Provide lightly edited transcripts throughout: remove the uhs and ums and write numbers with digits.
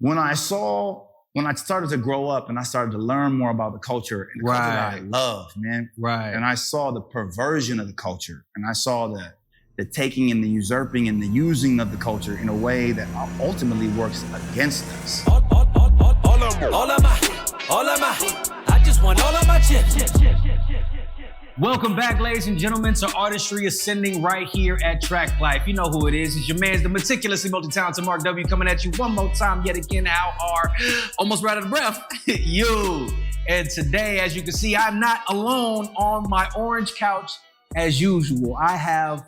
when I started to grow up and I started to learn more about the culture and the culture that I love, man. Right. And I saw the perversion of the culture, and I saw the taking and the usurping and the using of the culture in a way that ultimately works against us. All of my, I just want all of my chips. Welcome back, ladies and gentlemen, to Artistry Ascending right here at Traklife. You know who it is. It's your man's the meticulously multi-talented Mark W. coming at you one more time yet again. How are almost right out of breath you? And today, as you can see, I'm not alone on my orange couch as usual. I have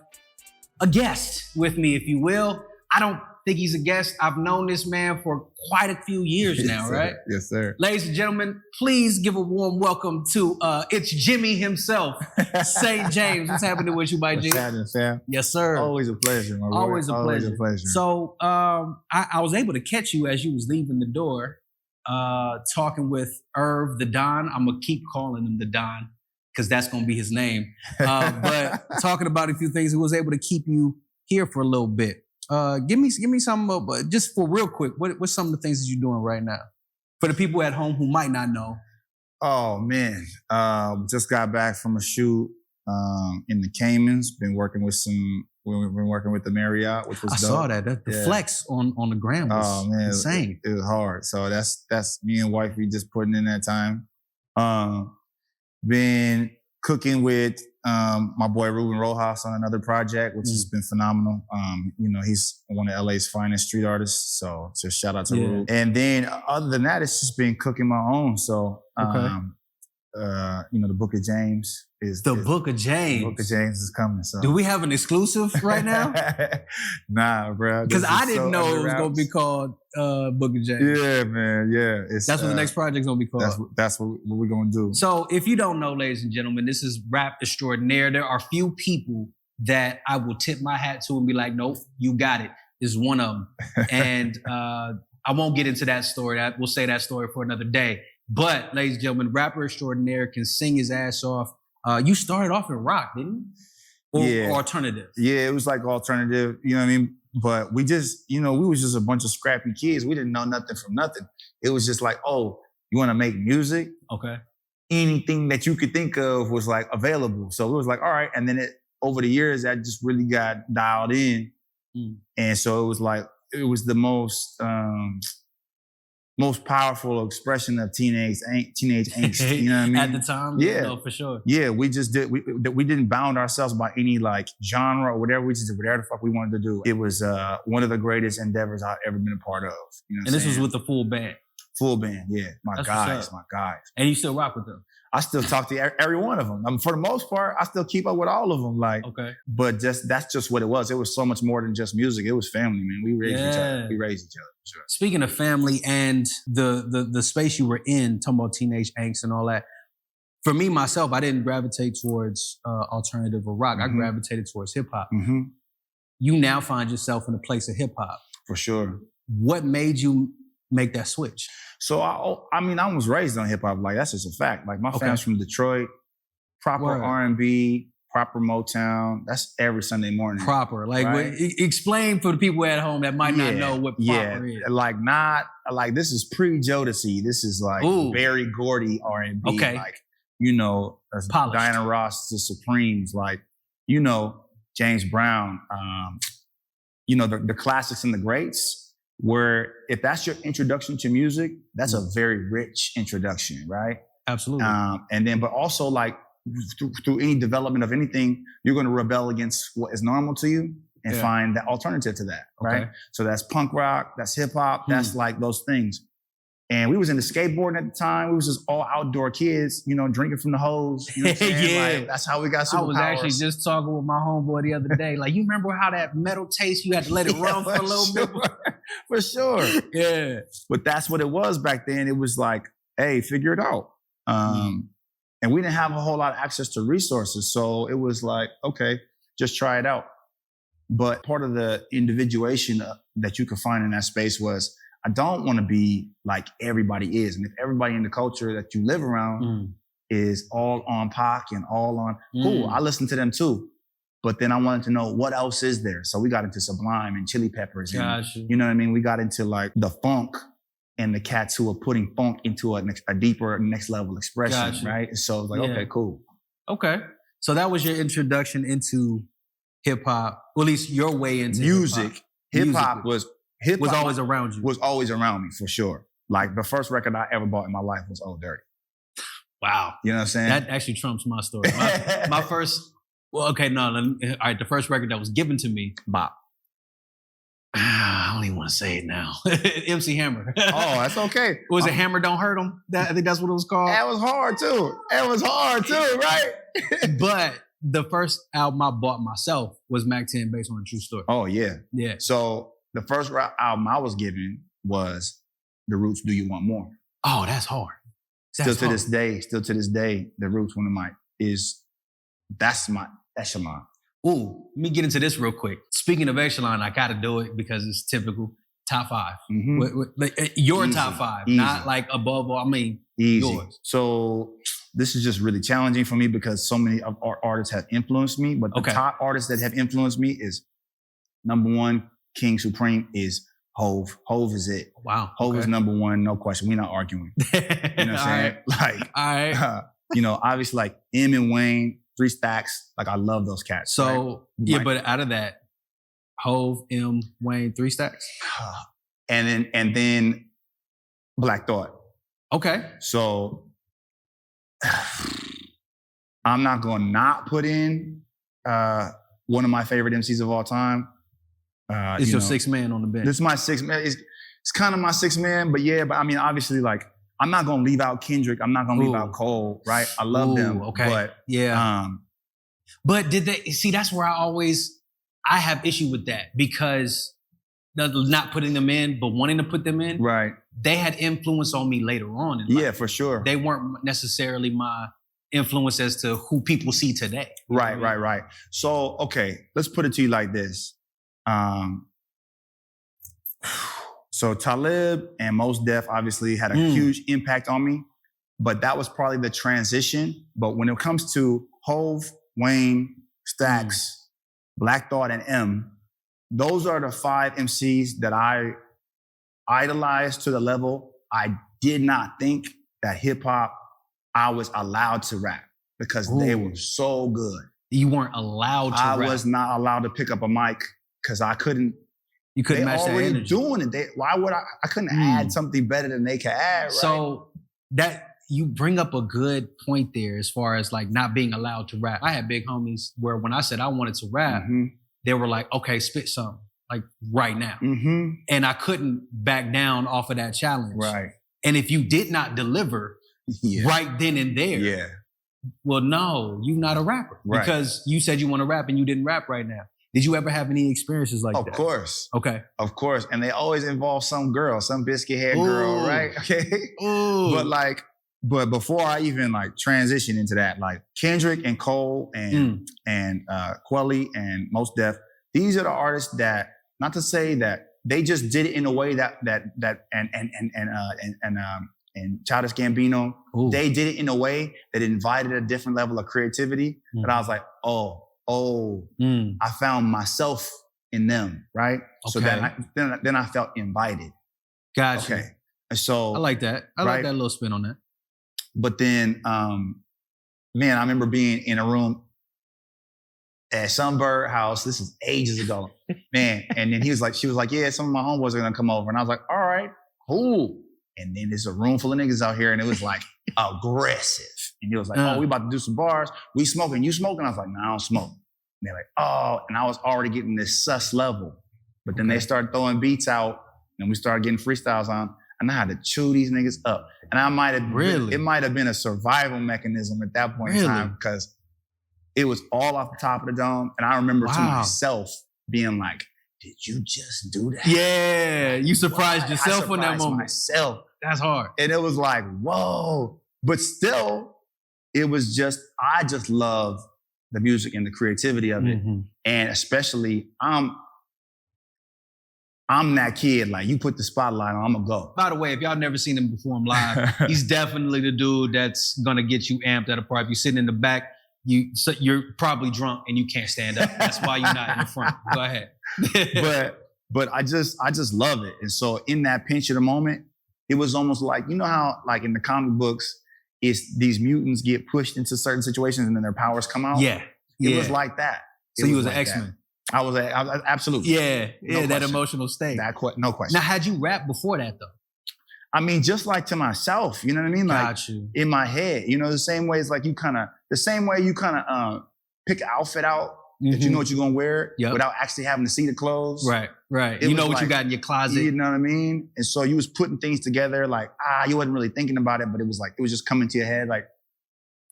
a guest with me, if you will. I don't think he's a guest. I've known this man for quite a few years now, right? Yes, sir. Ladies and gentlemen, please give a warm welcome to it's Jimmy himself, St. James. What's happening with you, my G? What's happening, Sam? Yes, sir. Always a pleasure, my boy. Always a pleasure. pleasure. So I was able to catch you as you was leaving the door, talking with Irv the Don. I'm going to keep calling him the Don because that's going to be his name. But talking about a few things, he was able to keep you here for a little bit. Give me some, just for real quick, what's some of the things that you're doing right now? For the people at home who might not know. Oh, man. Just got back from a shoot in the Caymans. Been working with the Marriott, which was dope. I saw that. The flex on the gram was insane. It was hard. So that's me and wife, we just putting in that time. Been cooking with my boy Ruben Rojas on another project, which has been phenomenal. He's one of LA's finest street artists, so just shout out to Ruben. And then other than that, it's just been cooking my own. So, the Book of James is the Book of James. The Book of James is coming. So, do we have an exclusive right now? Nah, bro. Because I didn't know it was going to be called Book of James. Yeah, man. Yeah, that's what the next project's going to be called. That's what we're going to do. So, if you don't know, ladies and gentlemen, this is rap extraordinaire. There are few people that I will tip my hat to and be like, "Nope, you got it." Is one of them, and I won't get into that story. We'll say that story for another day. But, ladies and gentlemen, rapper extraordinaire can sing his ass off. You started off in rock, didn't you? Or alternative? Yeah, it was like alternative, you know what I mean? But we just, we was just a bunch of scrappy kids. We didn't know nothing from nothing. It was just like, oh, you want to make music? Okay. Anything that you could think of was like available. So it was like, all right. And then over the years, that just really got dialed in. And so it was like, it was the most powerful expression of teenage angst, you know what I mean? At the time? Yeah. No, for sure. Yeah, we just did, we didn't bound ourselves by any like genre or whatever. We just did whatever the fuck we wanted to do. It was one of the greatest endeavors I've ever been a part of. You know and this was with the full band? Full band, yeah. My guys. And you still rock with them? I still talk to every one of them. I mean, for the most part, I still keep up with all of them. But that's just what it was. It was so much more than just music. It was family, man. We raised each other. Sure. Speaking of family and the space you were in, talking about teenage angst and all that, for me, myself, I didn't gravitate towards alternative or rock. I gravitated towards hip hop. You now find yourself in a place of hip hop. For sure. What made you make that switch? So, I was raised on hip hop. Like, that's just a fact. Like, my family's from Detroit, proper R&B, proper Motown. That's every Sunday morning. Proper. Like, right? Explain for the people at home that might not know what proper is. Like, this is pre-Jodeci. This is like Berry Gordy R&B. Okay. Like, Diana Ross, the Supremes. Like, James Brown. The classics and the greats. Where if that's your introduction to music, that's a very rich introduction, right? Absolutely. And then, but also like through any development of anything, you're going to rebel against what is normal to you and find the alternative to that, right? Okay. So that's punk rock, that's hip hop, that's like those things. And we was into skateboarding at the time. We was just all outdoor kids, drinking from the hose. You know what I'm saying? Like, that's how we got superpowers. I was actually just talking with my homeboy the other day. Like, you remember how that metal tastes? You had to let it run for a little bit. For sure. Yeah. But that's what it was back then. It was like, hey, figure it out. And we didn't have a whole lot of access to resources. So it was like, okay, just try it out. But part of the individuation that you could find in that space was, I don't want to be like everybody is. And if everybody in the culture that you live around is all on Pac and all on, cool, I listen to them too. But then I wanted to know what else is there. So we got into Sublime and Chili Peppers. And, you know what I mean? We got into like the funk and the cats who were putting funk into a deeper next level expression, Gotcha. right? So it's like, Yeah. okay, cool. Okay. So that was your introduction into hip hop, or at least your way into Music. Hip hop was was always around you. Was always around me for sure. Like the first record I ever bought in my life was Old Dirty. Wow. You know what I'm saying? That actually trumps my story. My first, well, okay, no, all right, the first record that was given to me, Bop. I don't even want to say it now. MC Hammer. Oh, that's okay. Was it Hammer Don't Hurt 'Em? I think that's what it was called. That was hard too. Right? But the first album I bought myself was Mac 10, based on a true story. Oh yeah. Yeah. So the first album I was given was The Roots, Do You Want More? Oh, that's hard. Still to this day, The Roots, that's Echelon. Ooh, let me get into this real quick. Speaking of Echelon, I gotta do it because it's typical. Top 5. Mm-hmm. Your Easy, top 5, easy. not like above all. I mean, Easy. yours. So this is just really challenging for me because so many of our artists have influenced me. But the top artists that have influenced me is number 1, King Supreme is Hove. Hove is it. Wow. Hove is number 1, no question. We're not arguing. You know what I'm saying? Right. Like, all right. Obviously like M and Wayne, 3 Stacks. Like I love those cats. So right? yeah, but out of that, Hove, M, Wayne, 3 Stacks, and then Black Thought. Okay. So I'm not gonna not put in one of my favorite MCs of all time. It's your 6th man on the bench. This is my 6th man. It's kind of my 6th man, but I mean, obviously, like I'm not gonna leave out Kendrick. I'm not gonna leave out Cole, right? I love them. Okay. But yeah. But did they see? That's where I have issue with that because not putting them in, but wanting to put them in. Right. They had influence on me later on in life. Yeah, for sure. They weren't necessarily my influence as to who people see today. Right. So, okay, let's put it to you like this. So Talib and Mos Def obviously had a huge impact on me, but that was probably the transition. But when it comes to Hove, Wayne, Stacks, Black Thought, and M, those are the 5 MCs that I idolized to the level I did not think that hip hop I was allowed to rap because they were so good. You weren't allowed to rap. I was not allowed to pick up a mic because I couldn't. You couldn't match that energy. They already doing it. Why would I? I couldn't add something better than they could add. Right? So that you bring up a good point there as far as like not being allowed to rap. I had big homies where when I said I wanted to rap, they were like, "Okay, spit something like right now," and I couldn't back down off of that challenge. Right. And if you did not deliver right then and there, well, no, you're not a rapper because you said you want to rap and you didn't rap right now. Did you ever have any experiences like that? Of course. Okay. Of course. And they always involve some girl, some biscuit hair girl, right? Okay. But before I even like transition into that, like Kendrick and Cole and Quelly and Mos Def, these are the artists that, not to say that they just did it in a way that Childish Gambino, they did it in a way that invited a different level of creativity. But I was like, I found myself in them, right? So then I felt invited. Gotcha. Okay. And so I like that. I like that little spin on that. But then, man, I remember being in a room at Sunbird House. This is ages ago, man. And then she was like, yeah, some of my homeboys are gonna come over. And I was like, all right, cool. And then there's a room full of niggas out here, and it was like aggressive. And he was like, oh, we about to do some bars. We smoking, you smoking? I was like, no, I don't smoke. And they're like, oh, and I was already getting this sus level. But then they started throwing beats out, and we started getting freestyles on, and I had to chew these niggas up. And I might have it might have been a survival mechanism at that point in time because it was all off the top of the dome. And I remember to myself being like, did you just do that? Yeah, you surprised yourself in that moment. Myself. That's hard. And it was like, whoa. But still, it was just, I just love the music and the creativity of it. And especially, I'm that kid, like you put the spotlight on, I'm gonna go. By the way, if y'all never seen him perform live, he's definitely the dude that's gonna get you amped at a party. If you're sitting in the back, you're probably drunk and you can't stand up. That's why you're not in the front. Go ahead. but I just love it. And so in that pinch of the moment, it was almost like, you know how like in the comic books, it's these mutants get pushed into certain situations and then their powers come out? Yeah. It was like that. So you was an X-Men. I was absolutely. Yeah, No that question. emotional state. No question. Now, had you rapped before that though? I mean, just like to myself, you know what I mean? Like Got you. in my head, you know, the same way you kind of pick an outfit out that you know what you're gonna wear without actually having to see the clothes. Right. It You know was what you like, got in your closet. You know what I mean? And so you was putting things together like, you wasn't really thinking about it, but it was just coming to your head. Like,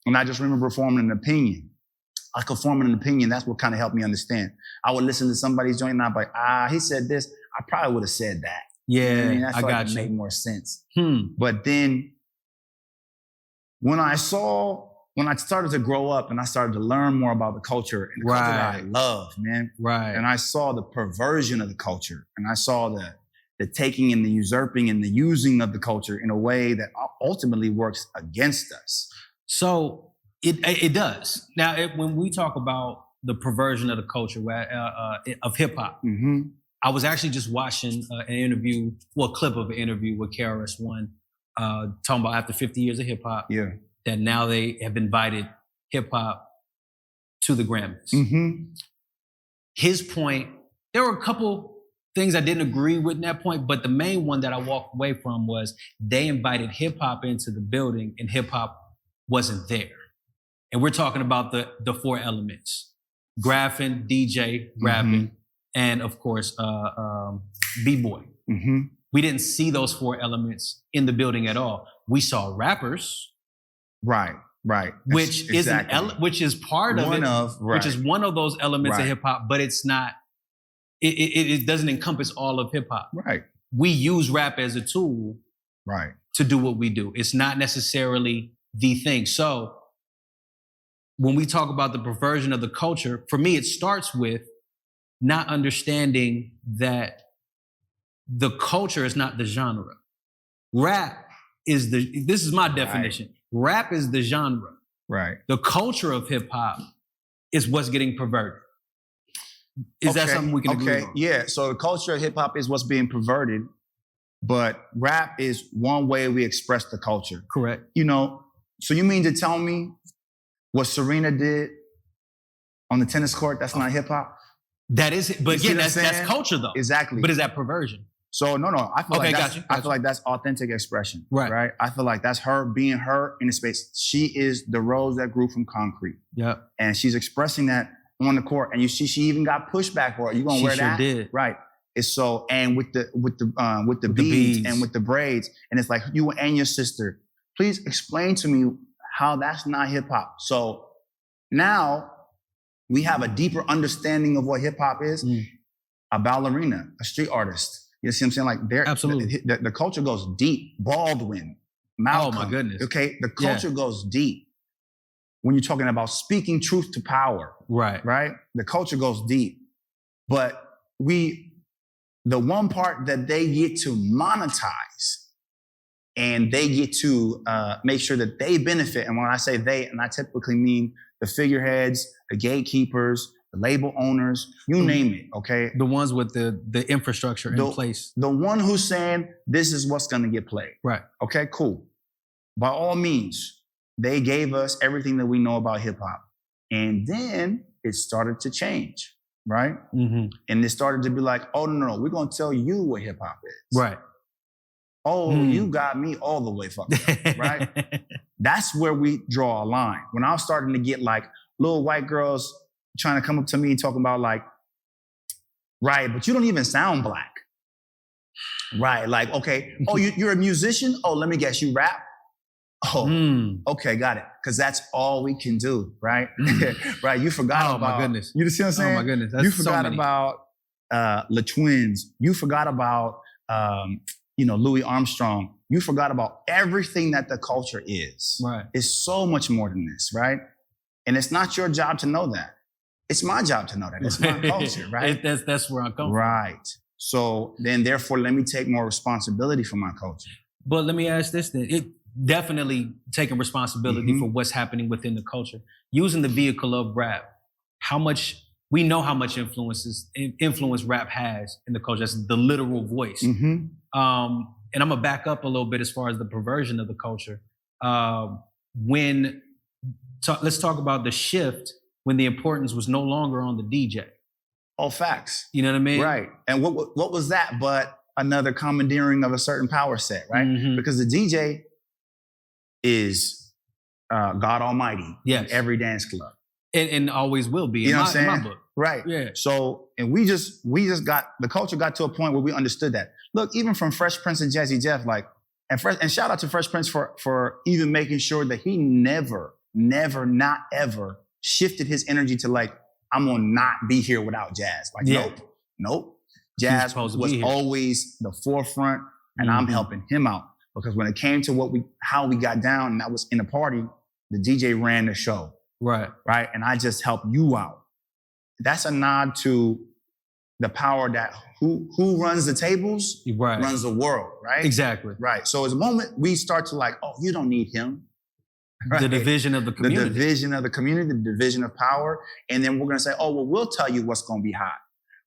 and I just remember forming an opinion. I could form an opinion. That's what kind of helped me understand. I would listen to somebody's joint and I'd be like, he said this. I probably would have said that. Yeah, you know what I mean? I got like you. It made more sense. But then when I started to grow up and I started to learn more about the culture and the culture that I love, man. Right. And I saw the perversion of the culture and I saw the taking and the usurping and the using of the culture in a way that ultimately works against us. So it does. Now, when we talk about the perversion of the culture of hip hop, I was actually just watching a clip of an interview with KRS-One talking about after 50 years of hip hop, that now they have invited hip hop to the Grammys. His point, there were a couple things I didn't agree with in that point, but the main one that I walked away from was they invited hip hop into the building and hip hop wasn't there. And we're talking about the four elements: graphing, DJ, rapping, and of course, B-boy. We didn't see those four elements in the building at all. We saw rappers. Right. Which is which is part of which is one of those elements of hip hop, but it's not, it doesn't encompass all of hip hop. Right. We use rap as a tool to do what we do. It's not necessarily the thing. So when we talk about the perversion of the culture, for me, it starts with not understanding that the culture is not the genre. Rap is this is my definition. Rap is the genre. Right. The culture of hip hop is what's getting perverted. Is that something we can agree on? Yeah. So the culture of hip hop is what's being perverted, but rap is one way we express the culture. Correct. You know, so you mean to tell me what Serena did on the tennis court, that's not hip hop? That is, but again, that's culture though. Exactly. But is that perversion? So no, I feel I feel like that's authentic expression. Right. I feel like that's her being her in the space. She is the rose that grew from concrete. Yeah. And she's expressing that on the court. And you see, she even got pushback for it. You gonna wear that? She sure did. Right. It's so, and with the beads and with the braids, and it's like you and your sister. Please explain to me how that's not hip hop. So now we have a deeper understanding of what hip hop is. A ballerina, a street artist. You see what I'm saying? Like absolutely. The culture goes deep. Baldwin, Malcolm. Oh my goodness. Okay, the culture goes deep. When you're talking about speaking truth to power. Right? The culture goes deep. But the one part that they get to monetize and they get to make sure that they benefit. And when I say they, and I typically mean the figureheads, the gatekeepers, the label owners, you name it, okay? The ones with the infrastructure in place. The one who's saying, this is what's gonna get played. Right. Okay, cool. By all means, they gave us everything that we know about hip hop. And then it started to change, right? And it started to be like, oh, no, we're gonna tell you what hip hop is. Right. Oh, you got me all the way fucked up, right? That's where we draw a line. When I was starting to get like little white girls trying to come up to me talking about like, right, but you don't even sound black. Right, like, okay, oh, you're a musician? Oh, let me guess, you rap? Oh, okay, got it. Because that's all we can do, right? Right, you forgot about— Oh, my goodness. You see what I'm saying? Oh, my goodness. That's you forgot about La Twins. You forgot about, Louis Armstrong. You forgot about everything that the culture is. Right. It's so much more than this, right? And it's not your job to know that. It's my job to know that. It's my culture, right? That's where I'm coming from. Right. So then, therefore, let me take more responsibility for my culture. But let me ask this then. It definitely taking responsibility for what's happening within the culture. Using the vehicle of rap, we know how much influence rap has in the culture. That's the literal voice. And and I'm gonna back up a little bit as far as the perversion of the culture. Let's talk about the shift when the importance was no longer on the DJ. Oh, facts. You know what I mean? Right. And what was that but another commandeering of a certain power set, right? Mm-hmm. Because the DJ is God Almighty in every dance club. And always will be, you know what I'm saying? in my book. Right. Yeah. So, and we just the culture got to a point where we understood that. Look, even from Fresh Prince and Jazzy Jeff, like, and shout out to Fresh Prince for even making sure that he never, not ever shifted his energy to like, I'm gonna not be here without jazz. Like, nope. Jazz was always the forefront, and I'm helping him out. Because when it came to how we got down, and that was in a party, the DJ ran the show. Right. And I just helped you out. That's a nod to the power that who runs the tables runs the world, right? Exactly. Right. So as a moment we start to like, oh, you don't need him. Right? The division of the community. The division of the community, the division of power. And then we're going to say, oh, well, we'll tell you what's going to be hot.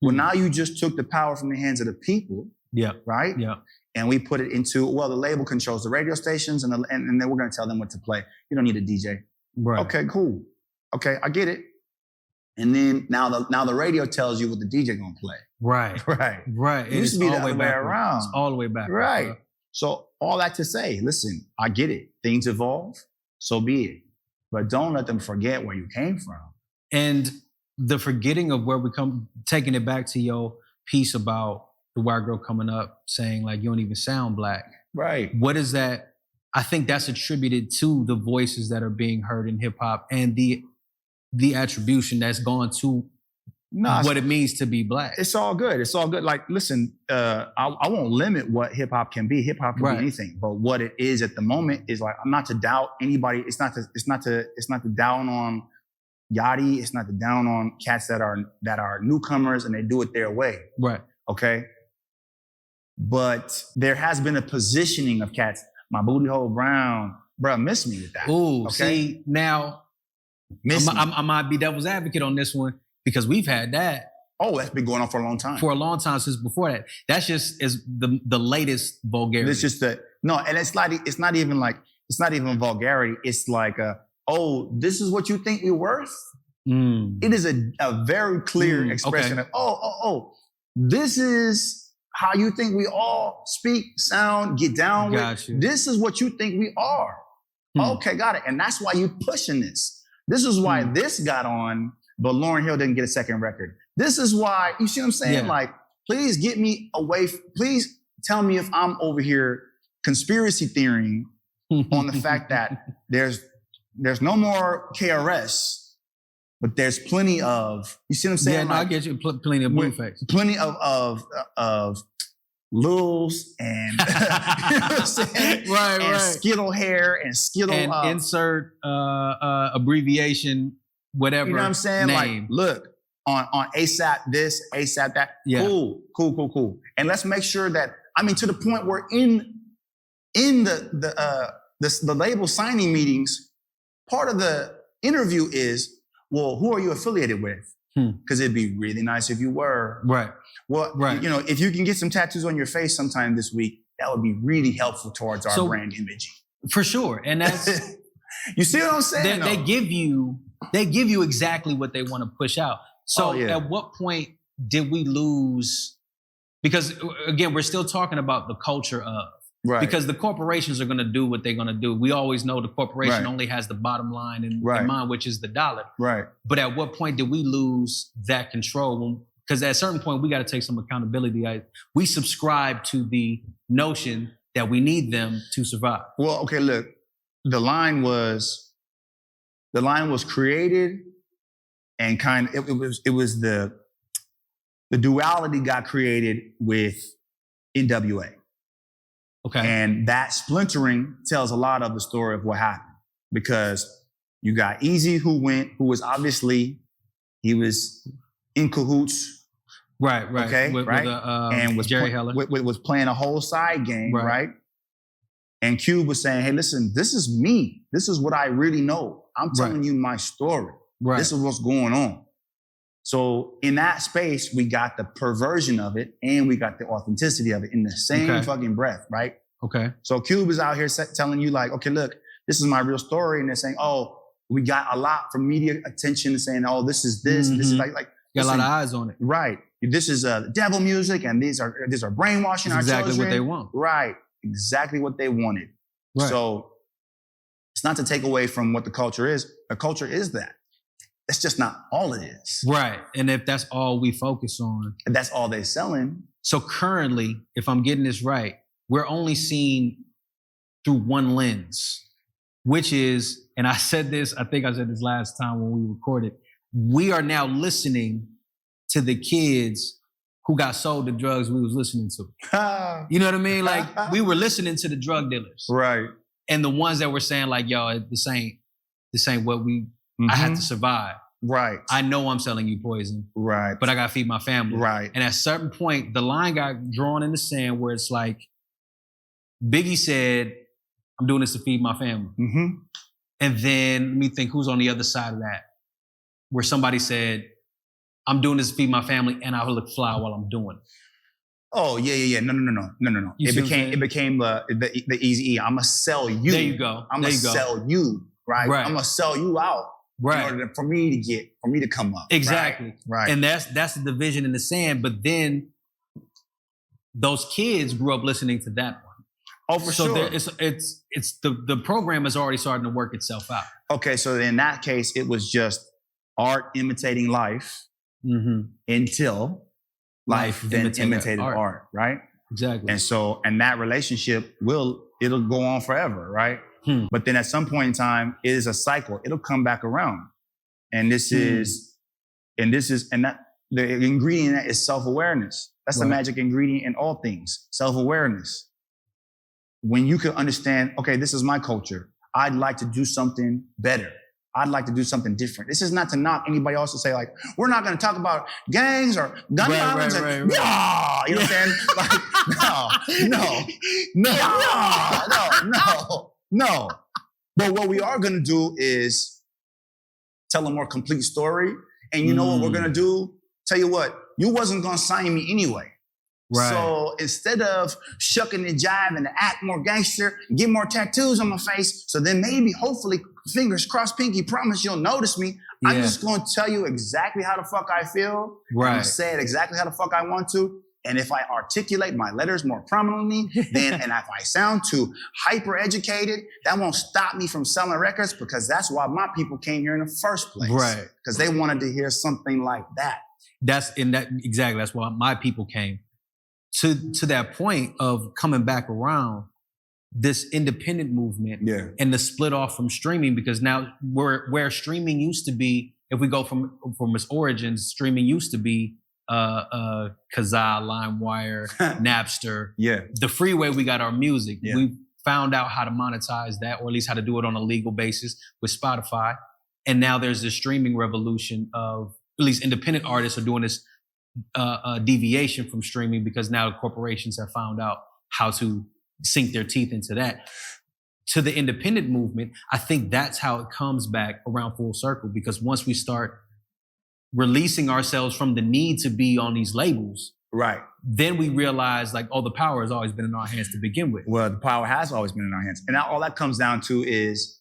Well, now you just took the power from the hands of the people. Yeah. Right? Yeah. And we put it into, well, the label controls the radio stations and then we're going to tell them what to play. You don't need a DJ. Right. Okay, cool. Okay, I get it. And then now the radio tells you what the DJ gonna play. Right. It used to be the other way around. It's all the way back. Right. So all that to say, listen, I get it. Things evolve, so be it. But don't let them forget where you came from. And the forgetting of where we come, taking it back to your piece about the white girl coming up saying like, you don't even sound black. Right. What is that? I think that's attributed to the voices that are being heard in hip hop and the attribution that's gone to what it means to be black. It's all good. Like, listen, I won't limit what hip hop can be. Hip hop can be anything. But what it is at the moment is like, I'm not to doubt anybody. It's not to down on Yachty. It's not to down on cats that are newcomers and they do it their way. Right. Okay. But there has been a positioning of cats. My booty hole brown, bro, miss me with that. Ooh, okay? See, now I might be devil's advocate on this one because we've had that. Oh, that's been going on for a long time. For a long time since before that. That's just is the latest vulgarity. It's just and it's not even vulgarity. It's like this is what you think we're worth? It is a very clear expression of, this is how you think we all speak, sound, get down with. This is what you think we are. Okay, got it. And that's why you pushing this. This is why this got on, but Lauryn Hill didn't get a second record. This is why, you see what I'm saying? Yeah. Like, please get me away. Please tell me if I'm over here conspiracy theorying on the fact that there's no more KRS, but there's plenty of, you see what I'm saying? Yeah, no, like, I get you. Plenty of Blueface. Plenty of Lils and, you know what I'm saying? Right. Skittle hair and Skittle. And insert abbreviation, whatever. You know what I'm saying? Name. Like, look, on ASAP this, ASAP that. Yeah. Cool. And let's make sure that, to the point where in the label signing meetings, part of the interview is, well, who are you affiliated with? Because it'd be really nice if you were. Right. Well, if you can get some tattoos on your face sometime this week, that would be really helpful towards our brand image. For sure. And that's you see what I'm saying? They give you exactly what they want to push out. So at what point did we lose? Because again, we're still talking about the culture of. Right. Because the corporations are going to do what they're going to do. We always know the corporation only has the bottom line in mind, which is the dollar. Right. But at what point did we lose that control? Because at a certain point, we got to take some accountability. We subscribe to the notion that we need them to survive. Well, okay, look, the line was created, and it was the duality got created with NWA. Okay. And that splintering tells a lot of the story of what happened, because you got Easy who was obviously, he was in cahoots. Right. Okay. And was Jerry Heller. Was playing a whole side game. Right. And Cube was saying, hey, listen, this is me. This is what I really know. I'm telling you my story. Right. This is what's going on. So in that space, we got the perversion of it and we got the authenticity of it in the same fucking breath, right? Okay. So Cube is out here telling you like, okay, look, this is my real story. And they're saying, oh, we got a lot from media attention and saying, oh, this is this, this is like got a lot of eyes on it. Right. This is devil music and these are brainwashing our children. Exactly what they want. Right. Exactly what they wanted. Right. So it's not to take away from what the culture is. The culture is that. That's just not all it is. Right. And if that's all we focus on. And that's all they're selling. So currently, if I'm getting this right, we're only seen through one lens, which is, and I said this last time when we recorded, we are now listening to the kids who got sold the drugs we was listening to. You know what I mean? Like we were listening to the drug dealers. Right. And the ones that were saying like, yo, this ain't what I had to survive. Right. I know I'm selling you poison. Right. But I got to feed my family. Right. And at a certain point, the line got drawn in the sand where it's like, Biggie said, I'm doing this to feed my family. Mm-hmm. And then let me think who's on the other side of that, where somebody said, I'm doing this to feed my family and I'll look fly while I'm doing it. Oh, yeah. No. It became the easy E. I'm going to sell you. There you go. I'm going to sell you. Right. I'm going to sell you out. Right. In order for me to come up. Exactly. Right. And that's the division in the sand. But then those kids grew up listening to that one. Oh, for sure. So it's the program is already starting to work itself out. Okay. So in that case, it was just art imitating life until life then imitated art. Right? Exactly. And that relationship it'll go on forever. Right? But then at some point in time, it is a cycle. It'll come back around. And the ingredient in that is self-awareness. That's the magic ingredient in all things, self-awareness. When you can understand, okay, this is my culture. I'd like to do something better. I'd like to do something different. This is not to knock anybody else to say like, we're not going to talk about gangs or gun violence. Right. Yeah, you know what I'm saying? Like, no. But what we are going to do is tell a more complete story. And you know what we're going to do? Tell you what, you wasn't going to sign me anyway. Right. So instead of shucking and jiving and act more gangster, get more tattoos on my face, so then maybe, hopefully, fingers crossed, pinky promise you'll notice me. Yeah. I'm just going to tell you exactly how the fuck I feel. Right. I'm going to say it exactly how the fuck I want to. And if I articulate my letters more prominently, and if I sound too hyper educated, that won't stop me from selling records, because that's why my people came here in the first place. Right. Because they wanted to hear something like that. That's why my people came. To that point of coming back around, this independent movement and the split off from streaming, because now where streaming used to be, if we go from its origins, streaming used to be Kazaa, LimeWire, Napster. Yeah. The free way we got our music. Yeah. We found out how to monetize that, or at least how to do it on a legal basis with Spotify. And now there's this streaming revolution of, at least independent artists are doing this deviation from streaming, because now corporations have found out how to sink their teeth into that. To the independent movement, I think that's how it comes back around full circle, because once we start releasing ourselves from the need to be on these labels, right, then we realize like, oh, the power has always been in our hands to begin with. Well, the power has always been in our hands. And now all that comes down to is,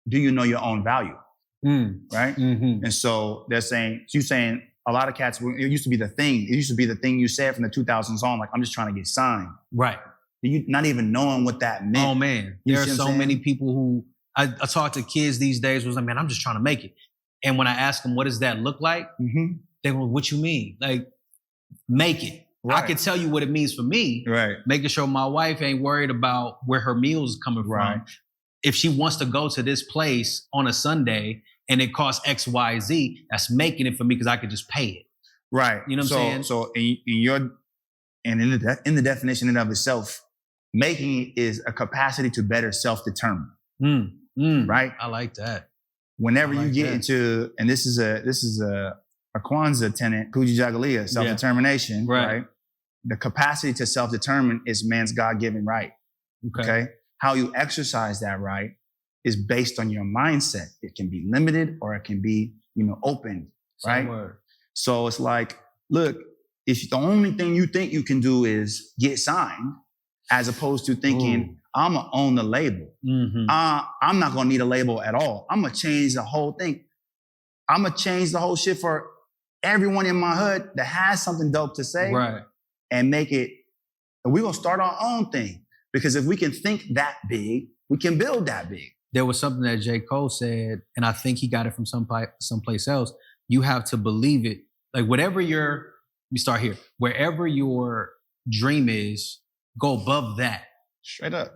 do you know your own value? Right? Mm-hmm. And so you're saying a lot of cats, it used to be the thing. It used to be the thing you said from the 2000s on, like, I'm just trying to get signed. Right. You not even knowing what that meant. Oh man, there are so many people who, I talk to kids these days was like, man, I'm just trying to make it. And when I ask them, what does that look like? They go, what you mean? Like, make it. Right. I can tell you what it means for me. Right. Making sure my wife ain't worried about where her meals coming from. If she wants to go to this place on a Sunday and it costs X, Y, Z, that's making it for me because I could just pay it. Right. You know what I'm saying? So in the definition in and of itself, making it is a capacity to better self-determine. Right? I like that. Whenever you get into, and this is a Kwanzaa tenet, Kujichagulia, self-determination, right? The capacity to self-determine is man's God-given right. Okay? How you exercise that right is based on your mindset. It can be limited or it can be, open. right? So it's like, look, if the only thing you think you can do is get signed, as opposed to thinking, I'm gonna own the label. I'm not gonna need a label at all. I'm gonna change the whole thing. I'm gonna change the whole shit for everyone in my hood that has something dope to say, and make it. And we're gonna start our own thing, because if we can think that big, we can build that big. There was something that J. Cole said, and I think he got it from someplace else. You have to believe it. Like whatever let me start here. Wherever your dream is, go above that. Straight up.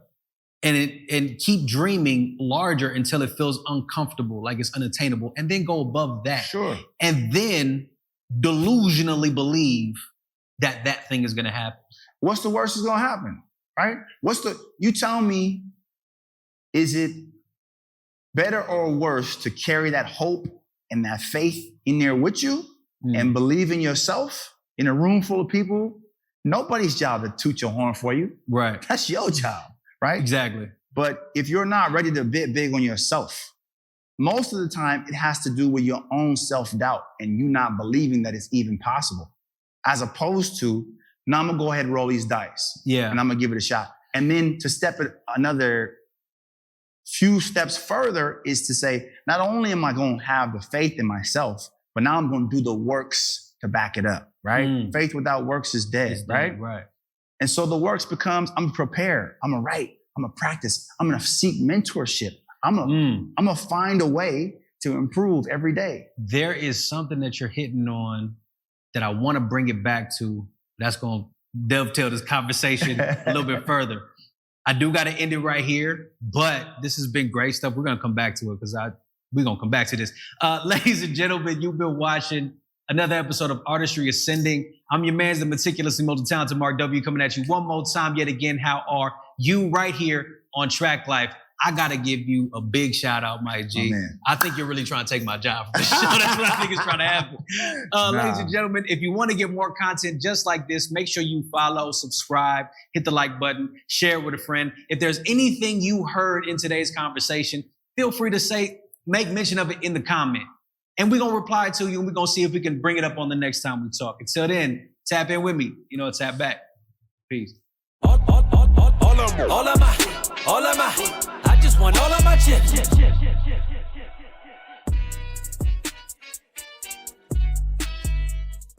And keep dreaming larger until it feels uncomfortable, like it's unattainable, and then go above that. Sure. And then delusionally believe that that thing is gonna happen. What's the worst is gonna happen, right? You tell me, is it better or worse to carry that hope and that faith in there with you and believe in yourself in a room full of people? Nobody's job to toot your horn for you. Right. That's your job, right? Exactly. But if you're not ready to bet big on yourself, most of the time it has to do with your own self-doubt and you not believing that it's even possible. As opposed to, now I'm gonna go ahead and roll these dice. Yeah. And I'm gonna give it a shot. And then to step it another few steps further is to say, not only am I gonna have the faith in myself, but now I'm gonna do the works to back it up, right? Faith without works is dead, right? Right. And so the works becomes, I'm prepared, I'm gonna write, I'm gonna practice, I'm gonna seek mentorship. I'm gonna find a way to improve every day. There is something that you're hitting on that I wanna bring it back to. That's gonna dovetail this conversation a little bit further. I do gotta end it right here, but this has been great stuff. We're gonna come back to it because we're gonna come back to this. Ladies and gentlemen, you've been watching another episode of Artistry Ascending. I'm your man's the meticulously multi-talented Mark W, coming at you one more time yet again. How are you right here on Traklife? I gotta give you a big shout out, my G. I think you're really trying to take my job from the show. That's what I think is trying to happen. Ladies and gentlemen, if you want to get more content just like this, make sure you follow, subscribe, hit the like button, share it with a friend. If there's anything you heard in today's conversation, feel free to make mention of it in the comment. And we're gonna reply to you and we're gonna see if we can bring it up on the next time we talk. Until then, tap in with me. Tap back. Peace. All of my, I just want all of my chips.